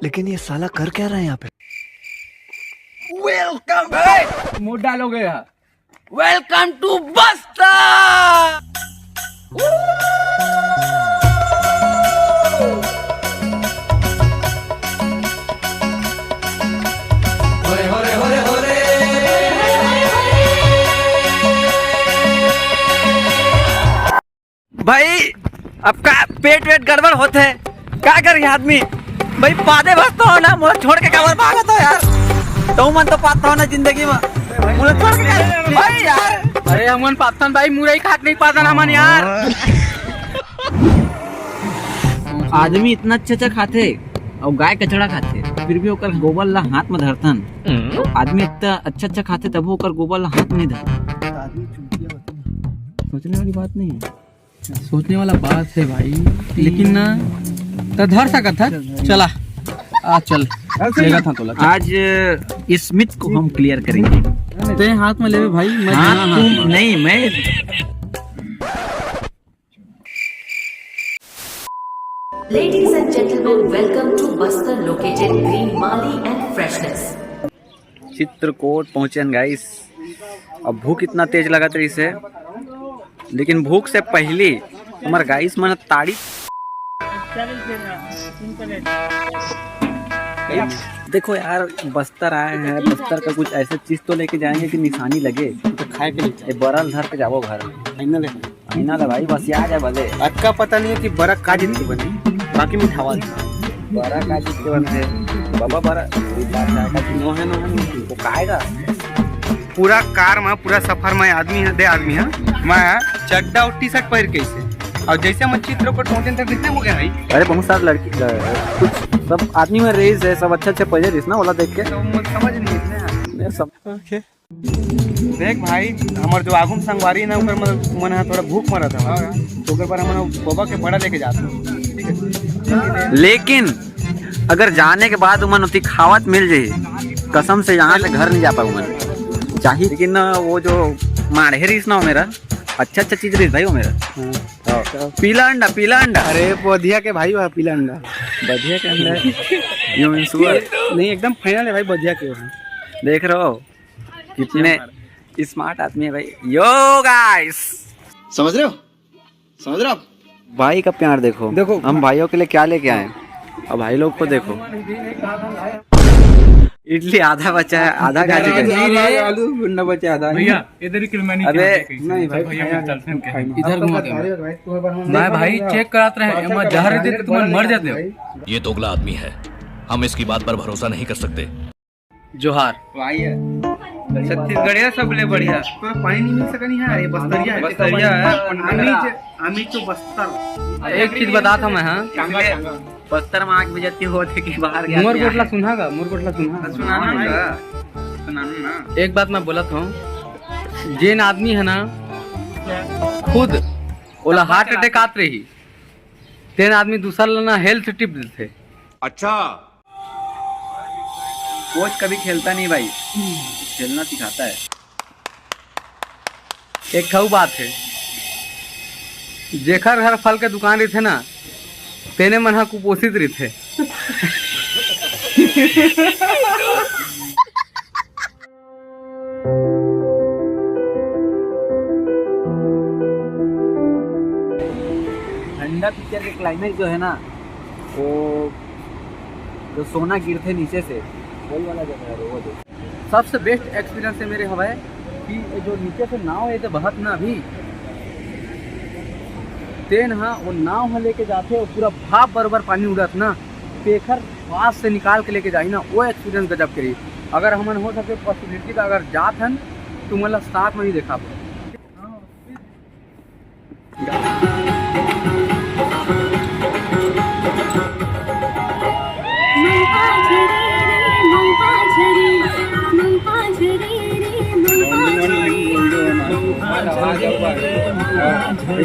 लेकिन ये साला कर क्या रहा है यहाँ पे? वेलकम मूड डालोगे यार। Welcome to Bastar. भाई अब का पेट वेट गड़बड़ होते है, क्या करिए आदमी? भाई पादे बसता हो ना, मुझे छोड़ के कबर भागत हो यार। तो मन तो पाता हो ना जिंदगी में, मुझे छोड़ के भाई यार। अरे हमन पातन भाई मुरई खाट नहीं पाता ना मन यार। आदमी इतना अच्छा खाते और गाय कचड़ा खाते, फिर भी ओकर गोबर ला हाथ में धरतन। तो आदमी इतना अच्छा खाते तब ओकर गोबर ला हाथ नहीं धरता। सोचने वाली बात नहीं है। सोचने वाला बात है भाई, लेकिन ना तो धर सकत है। चला आज चल लेगा था तो आज इस मिथ को हम क्लियर करेंगे। ते हाथ में लेवे भाई, मैं तुम नहीं, मैं Ladies and gentlemen, welcome to Bastar located green Mali and freshness. Chitrakoot पहुंचे गाइस। अब भूख इतना तेज लगा तरी से, लेकिन भूख से पहले हमारे गाइस मन ताड़ी। देखो यार, बस्तर आए हैं, बस्तर का कुछ ऐसा चीज तो लेके जाएंगे कि निशानी लगे, तो खाए के लिए बरल धर के जाओ घर में। आईना ले भाई, बस याद है भले। आपका पता नहीं है कि बरक का जितने बने, बाकी मिठावा बड़ा का चीज के बनते बाबा, बड़ा नो है वो खाएगा। पूरा कार में पूरा सफर में आदमी है मैं चड्डा और टी शर्ट पहन के इसे, और जैसे हम चित्रकूट पहुंचे थे कितने हो गए भाई। अरे बहुत सारे लड़की कुछ सब आदमी में रेस है, सब अच्छे पहले रिस ना वाला देख के तो समझ नहीं इतने सब। ओके देख भाई, हमारे जो आगुम संगवारी ना ऊपर मन है थोड़ा भूख मरा था, तो ओकर पर हम बाबा के बड़ा लेके जाते हैं, ठीक है। लेकिन अगर जाने के बाद उमन उतनी खावत मिल जाए, कसम से यहाँ से घर नहीं जा पाऊँ मैं चाहिए। लेकिन वो जो माढ़े रिस ना हो मेरा, अच्छा चीज रिस भाई वो मेरा। पीला अंडा अरे बधिया के भाई, पीला अंडा बढ़िया के अंदर यूं इंश्योर नहीं, एकदम फाइनल है भाई बधिया के। देख रहे हो कितने स्मार्ट आदमी है भाई। यो गाइस, समझ रहे हो आप? भाई का प्यार देखो, हम भाइयों के लिए क्या लेके आए, और भाई लोग को देखो। इडली आधा बचा है, आधा खा चुके हैं। आलू गुंडा बचा आधा। भैया इधर ही मैंने नहीं भाई, इधर घुमा दे। मैं भाई चेक कराते रहे, एमा जहर दे के तुम मर जाते हो। ये दोगला आदमी है, हम इसकी बात पर भरोसा नहीं कर सकते। जोहार भाई है छत्तीसगढ़िया सब ले बढ़िया, तो पानी नहीं मिल सका नहीं है। ये बस्तरिया है, आमी तो बस्तर। एक चीज बता था मैं, हाँ बस्तर में आग बेजती होती कि बाहर गया। मोर गोटला सुना सुनाना। एक बात मैं बोला था, जेन आदमी है ना खुद ओला हार्ट अटैक आत रही, तेन आदमी दूसरा ना हेल्थ टिप देते। अच्छा, कोच कभी खेलता नहीं भाई, खेलना सिखाता है। एक खाऊ बात है, जेखर घर फल के दुकान रही थे ना, तेने मन हा कुपोषित रही थे। ठंडा पिक्चर के क्लाइमेक्स जो है ना, वो जो सोना गिरते नीचे से, वही वाला जगह है वो। सबसे बेस्ट एक्सपीरियंस है मेरे हवा कि जो नीचे से नाव है तो बहत ना अभी तेन, हाँ वो नाव है लेके जाते और पूरा भाप बराबर पानी उड़त ना, पेखर पास से निकाल के लेके जाई ना, वो एक्सपीरियंस गजब करी। अगर हमन हो सके पॉसिबिलिटी का अगर जात हन तो मतलब साथ में ही देखा।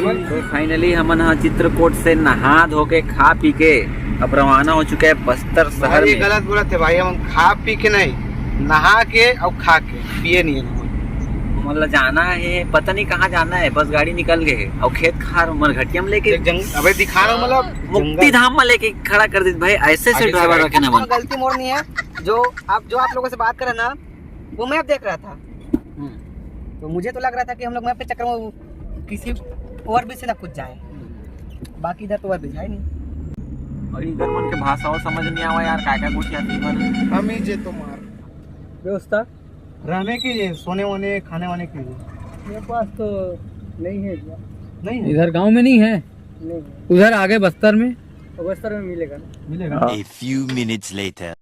तो फाइनली हम यहाँ चित्रकूट से नहा धो के खा पी के अब रवाना हो चुके हैं बस्तर शहर में। गलत बोला थे भाई, हम खा पी के नहीं, नहा के और खा के पिए नहीं है। मतलब जाना है, पता नहीं कहाँ जाना है, बस गाड़ी निकल गए और खेत खार मरघटिया में लेके अबे दिखा रहा हूँ मतलब मुक्ति धाम में लेके खड़ा कर दी भाई। ऐसे से ड्राइवर रखे ना मन। गलती मोड़ नहीं है। जो आप लोगों से बात कर रहे ना, वो मैप देख रहा था, तो मुझे तो लग रहा था कि हम लोग मैप के चक्कर में किसी ओवरब्रिज से ना कुछ जाए, बाकी इधर तो ओवरब्रिज है नहीं। और इधर मन के भाषाओं समझ नहीं आवा यार, क्या कुछ आती मन। हम ही जे तो मार व्यवस्था रहने के लिए, सोने वोने खाने वाने के लिए मेरे पास तो नहीं है। नहीं है। इधर गांव में नहीं है, उधर आगे बस्तर में, तो बस्तर में मिलेगा। मिलेगा। A few minutes later.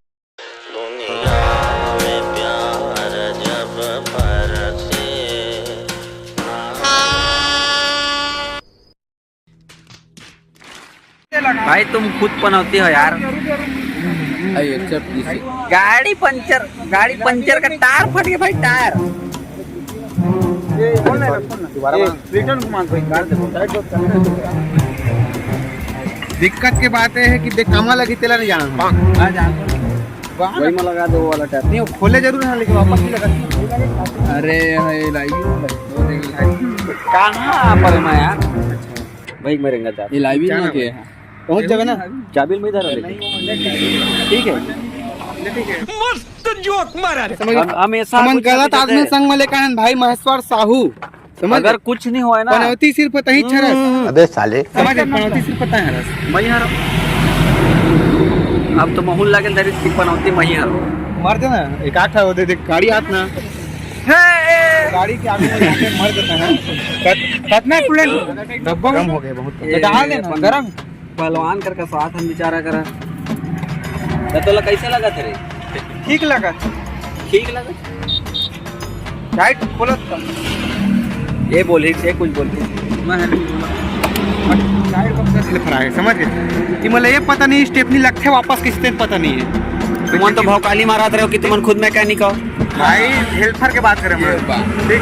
भाई तुम खुद पनौती हो यार। गाड़ी पंचर का टायर फट गया भाई, टायर। दिक्कत की बात है कि देख कामा लगी तेला नहीं जाना। वही में लगा दो वाला टैप। नहीं वो खोले जरूर है लेकिन वापस नहीं लगा। अरे कहाँ पर मैं यार भाई मरेंगे जा। ये लाइव क्या ना नाम के है? पहुंच जावे ना। चाबिल में इधर ठीक है। हमेशा समन कुछ गलत ना आदमी कुछ संग में लेकर आए भाई महेश्वर साहू। समझ अगर कुछ नहीं हुआ है ना, पनौती सिर्फ तही छरस। अबे साले। समझ पनौती सिर्फ पता है रस। मही हर अब तो महूल लागे दरी पनौती मही हर मर जाना एक आठ हो दे गाड़ी हाथ ना गाड़ी के आगे जाके मर जाता है। कितना स्टूडेंट डब्बा गरम हो गए बहुत। डाल देना गरम। पहलवान कर का स्वाद हम विचारा करा। तो कैसे लगा तेरे? ठीक लगा। ठीक लगा। टाइट खोलो तो ये बोले से कुछ बोलते टाइट कब से खड़ा है समझ गए। कि मतलब ये पता नहीं स्टेपनी लगते वापस किस दिन पता नहीं है। तुमन तो भौकाली मारा रहे हो कि तुमन खुद मैकेनिक हो। भाई हेल्पर के बात करें हम। ठीक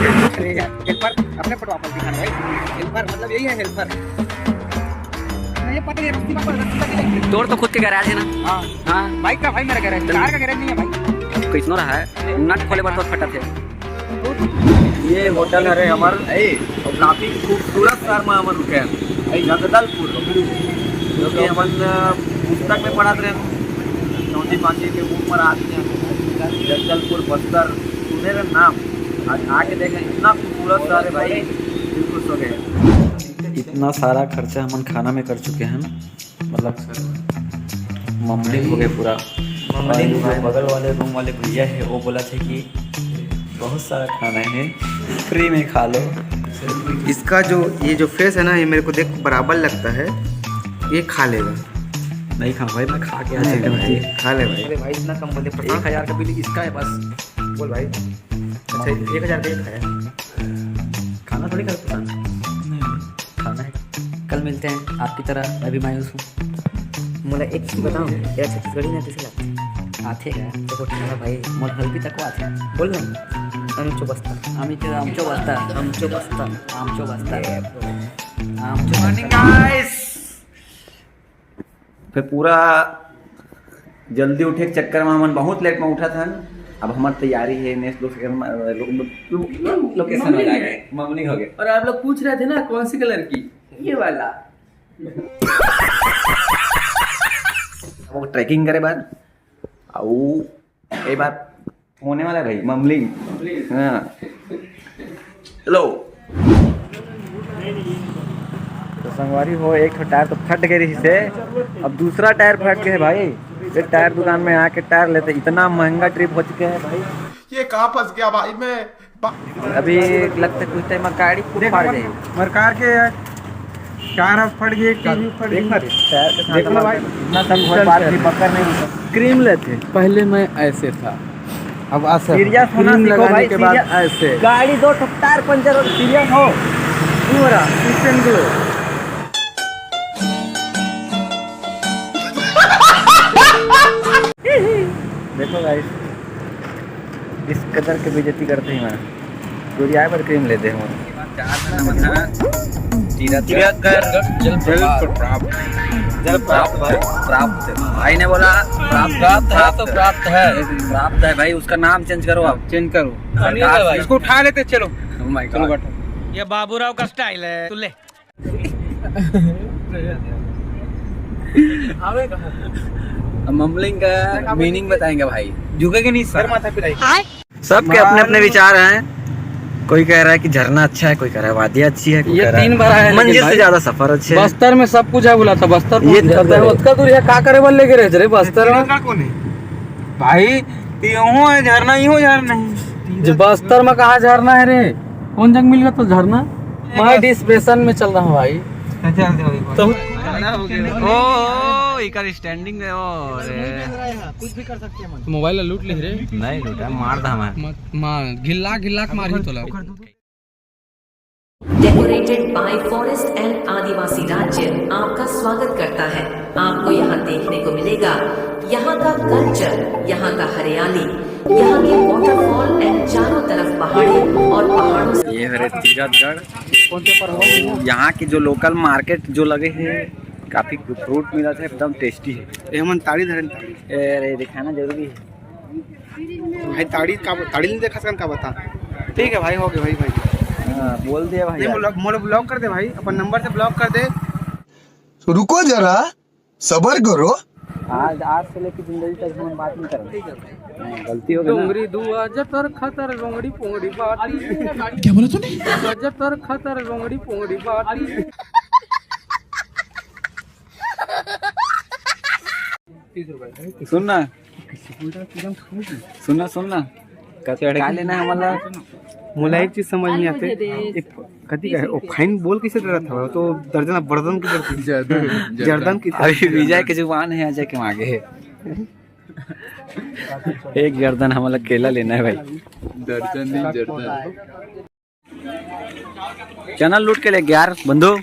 है हेल्पर अपने फोटो वापस दिखाना भाई। हेल्पर मतलब यही है हेल्पर। ये पता नहीं रस्ती वापस तोड़ तो खुद के गैराज है ना। हाँ हाँ बाइक का भाई मेरा गैराज कार का गैराज नहीं है भाई। कैसनो रहा है नट खोले बार तो फटा थे। ये होटल है हमार और काफी खूबसूरत शहर में हम रुके हैं जगदलपुर, जो कि हम पुस्तक में पढ़ा रहे चौथी पाँचवीं के ऊपर आते हैं जगदलपुर बस्तर सुने रहे नाम। आज आके देखें इतना खूबसूरत शहर है भाई, बिल्कुल सो गए। इतना सारा खर्चा हम खाना में कर चुके हैं, मतलब मम्मी हो गए पूरा। बगल वाले रूम वाले भैया है वो बोला थे कि बहुत सारा खाना है फ्री में खा लो। इसका जो ये जो फेस है ना ये मेरे को देख बराबर लगता है। ये खा लेगा। नहीं खा भाई, मैं खा के खा ले भाई। अरे भाई इतना कम बोले। 1000 का बिल इसका है बस। बोल भाई। अच्छा 1000 का खाया। खाना थोड़ी कर पसंद खाना है। कल मिलते हैं, आपकी तरह मैं भी मायूस हूँ। मुझे एक चीज बताओ, तेरा छत्तीसगढ़ी में कैसे लगता है? आते क्या देखो ठंडा भाई मोर हल्की तक आते बोल ना। आमचो बस्ता आमचो बस्ता आमचो बस्ता आमचो बस्ता फिर पूरा जल्दी उठे के चक्कर में हम बहुत लेट में उठा था। अब हमारी तैयारी है नेक्स्ट लोकेशन हो जाएगा, मम्मी हो गए। और आप लोग पूछ रहे थे ना कौन सी कलर की, ये वाला। वो ट्रैकिंग करे बाद ये बात होने वाला है भाई। ममलिंग हाँ हेलो तो संगवारी हो। एक टायर तो फट गई रही से, अब दूसरा टायर फट गया है भाई। एक टायर दुकान में आके टायर लेते, इतना महंगा ट्रिप हो चुके हैं भाई। ये कहाँ फंस गया भाई मैं। अभी लगता है कुछ टाइम में गाड़ी खुद फाड़ जाएगी। मरकार के कार फट गई, टीवी फट गई। टायर के साथ देखो भाई इतना सब बात भी पकड़ नहीं होता। क्रीम लेते पहले मैं ऐसे था, अब असर सीरियस होना सीखो भाई। के बाद सीरियस ऐसे गाड़ी दो टायर पंचर और सीरियस हो पूरा सिस्टम ग्लो। देखो गाइस इस कदर के बेइज्जती करते हैं। मैं दूरी आए पर क्रीम लेते हैं। जल प्राप्त भाई ने बोला प्राप्त है तो प्राप्त है। प्राप्त है भाई, उसका नाम चेंज करो। आप चेंज करो इसको उठा लेते चलो। माय गॉड, ये बाबूराव का स्टाइल है, तू ले। मम्बलिंग का मीनिंग बताएंगे भाई। झुकेगे नहीं सर, माथा पिराई। सबके अपने अपने विचार हैं। कोई कह रहा है कि झरना अच्छा है, कोई कह रहा है वादियाँ अच्छी है, कोई ये कह रहा 3 बार आया है, मंजिल लेकिन से भाई ज्यादा सफर अच्छे है। बस्तर में सब कुछ है बोला था, बस्तर ये उसका दूर है, का करे बल लेके रह रे बस्तर में कौन है भाई। यूं है झरना, यूं झरना है। जो बस्तर में कहाँ झरना है रे? कौन जंग मिल गया तो झरना? मैं डिस्प्रेशन में चल रहा हूँ भाई। तो ओ इकर स्टैंडिंग है और कुछ भी कर सकते हैं। मोबाइल लूट ले रे? नहीं लूटा, मार दा मैं। मार गिल्ला गिल्ला मार ही तो ला। डेकोरेटेड बाय फॉरेस्ट एंड आदिवासी राज्य आपका स्वागत करता है। आपको यहाँ देखने को मिलेगा यहाँ का कल्चर, यहाँ का हरियाली, यहाँ के वाटरफॉल एंड चारों तरफ पहाड़ी और पहाड़ों से ये है तीरथगढ़। यहाँ की जो लोकल मार्केट जो लगे हैं, काफी फ्रूट मिला था, एकदम टेस्टी है। हमन ताड़ी धरन अरे दिखाना जरूरी है भाई, ताड़ी नहीं देखा सकन का बता। ठीक है भाई, हो गया भाई। हाँ, बोल दिया भाई। मोले ब्लॉक कर दे भाई, अपन नंबर से ब्लॉक कर दे। रुको जरा, सबर करो। आज से लेकर जिंदगी तक हम बात नहीं करेंगे। गलती हो गई ना। डोंगरी दुआ जतर खतर रोंगड़ी पोंगड़ी बाटी। क्या बोला तूने? जतर खतर रोंगड़ी पोंगड़ी बाटी। सुनना सुनना सुनना क्या लेना है हमारा? मोला एक चीज समझ नहीं आते, कथी का है वो फाइन बोल कैसे दे रहा था? तो दर्जन बर्दन की तरफ जर्दन की अभी विजय की जुबान है, अजय के आगे है। एक गर्दन हमारा केला लेना है भाई। दर्जन नहीं जर्दन। चैनल लूट के ले यार बंधु।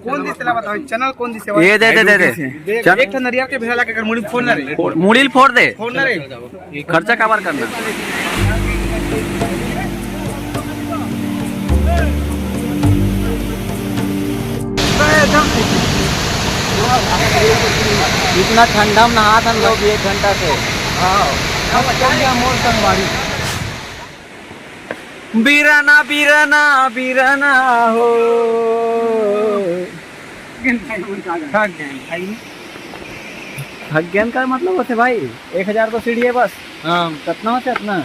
कौन दिसला बताओ, चैनल कौन दिसे? ये दे दे दे दे चल। एक नरिया के भेला के कर मुड़ी फोन ना रे, मुड़ील फोड़ दे, फोन ना रे। खर्चा काबर करना। इतना ठंडा में नहा था लोग 1 घंटा से। बीराना बीराना बीराना हो। भाग्यन का मतलब होते भाई 1000 तो सीढ़ी है बस। हाँ कितना होते इतना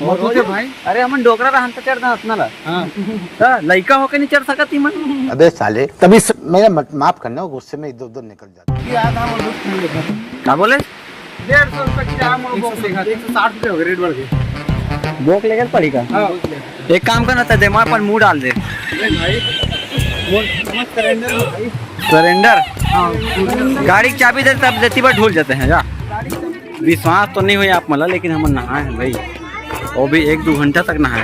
होते भाई। अरे हमन डोकरा रहन तो चढ़ना उतना ला। हाँ लड़का होके नहीं चढ़ सकती मन। अबे साले तभी मेरा माफ करना, गुस्से में इधर उधर निकल जाता। क्या बोले? 150 रुपए की आम और बॉक्स देखा, 160 रुपए हो गए रेट बढ़ गए। बोक लेकर पड़ी का। एक काम करना था, दिमाग पर मुंह डाल दे। सरेंडर गाड़ी की चाबी दे, तब देती बार ढूल जाते हैं जा। विश्वास तो नहीं हुई आप मला, लेकिन हम नहाए हैं भाई, वो भी 1-2 घंटा तक नहाए।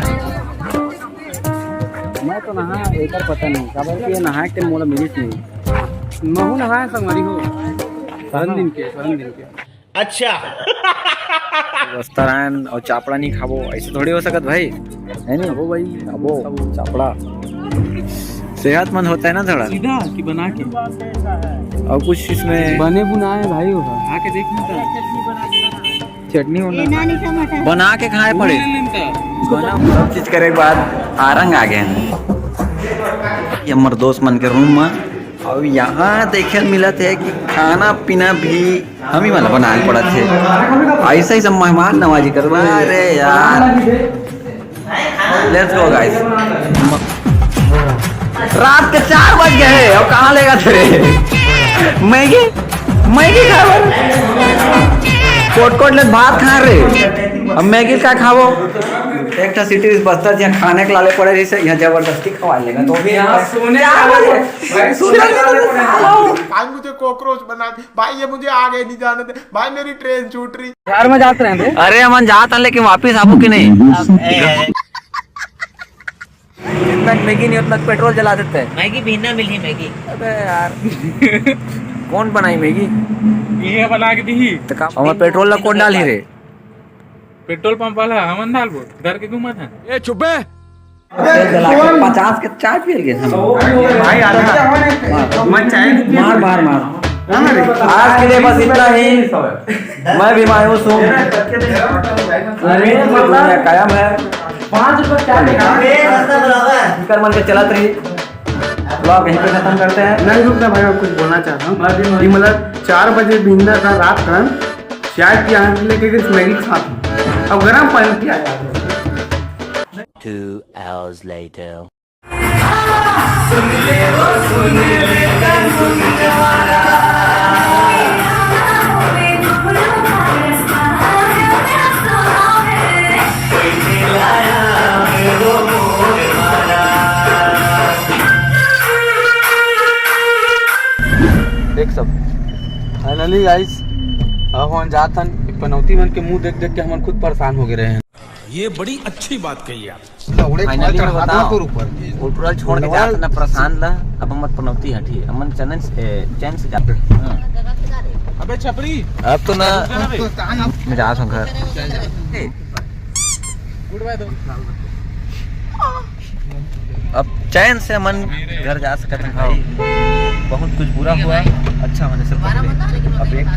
मैं तो नहा एक बार पता नहीं कब ये नहाए के मोला मिलिस नहीं। महू नहाए संगवारी हो सरन दिन के। अच्छा वस्तरायन और चापड़ा नहीं खाबो, ऐसे थोड़ी हो सकत भाई, है नहीं? वो भाई खाबो चापड़ा, सेहतमंद होता है ना थोड़ा। सीधा कि बना के और कुछ इसमें बने बुनाए भाई हो आके देखना चटनी होना बना के खाए पड़े। सब चीज करे के बाद आरंग आ गए ये हमार दोस्त मन के रूम में। और यहाँ देखे मिला थे कि खाना पीना भी हम ही वाला बनाए पड़ा थे। ऐसा ही सब मेहमान नवाजी करवा। अरे यार लेट्स गो गाइस। रात के 4 बज गए और कहाँ लेगा तेरे? मैगी खा कोट ले भात खा रहे, अब मैगी का खावो। एक सिटी बस्तर जहाँ खाने के लाले पड़े जैसे यहाँ जबरदस्ती खवा लेगा तो भी यहाँ सोने भाई मुझे कॉकरोच बना दे भाई, ये मुझे आगे नहीं जाने दे भाई, मेरी ट्रेन छूट रही। यार में जाते रहे थे। अरे हम जाता लेकिन वापिस आबू कि नहीं? जितना मैगी नहीं उतना पेट्रोल जला देते हैं। मैगी भी ना मिली मैगी। अबे यार कौन बनाई मैगी? ये बना के दी हमारे पेट्रोल ला कौन डाल ही रे? पेट्रोल पंप वाला हमन डालबो घर के घुमा था। ए चुप्पे 50 के चाय पी गए हम भाई मन चाहे मार आज के लिए बस इतना ही। मैं भी मायूस हूँ, कायम है। 5 रुपए क्या कर मन के चलत रही ब्लॉग यहीं पे खत्म करते हैं। नहीं रुकना भाई, मैं कुछ बोलना चाहता हूँ कि मतलब 4 बजे बिंदा था रात का, चाय की आंख लेके गए मैगी साथ में, अब गर्म पानी पिया यार। 2 hours later. देख सब फाइनली गाइस अब हम जातन पनौती मन के मुंह देख देख के हम खुद परेशान हो गए रहे हैं। ये बड़ी अच्छी बात कही आप। फाइनली मैं बताऊं होटल छोड़ के जात ना प्रशांत ला अब मत पनौती हटी अमन चैन से जाते। अबे छपरी अब तो ना मैं जा सकूं घर। अब चैन से मन घर जा सकते हैं भाई। बहुत कुछ बुरा हुआ, अच्छा होने से पहले अब एक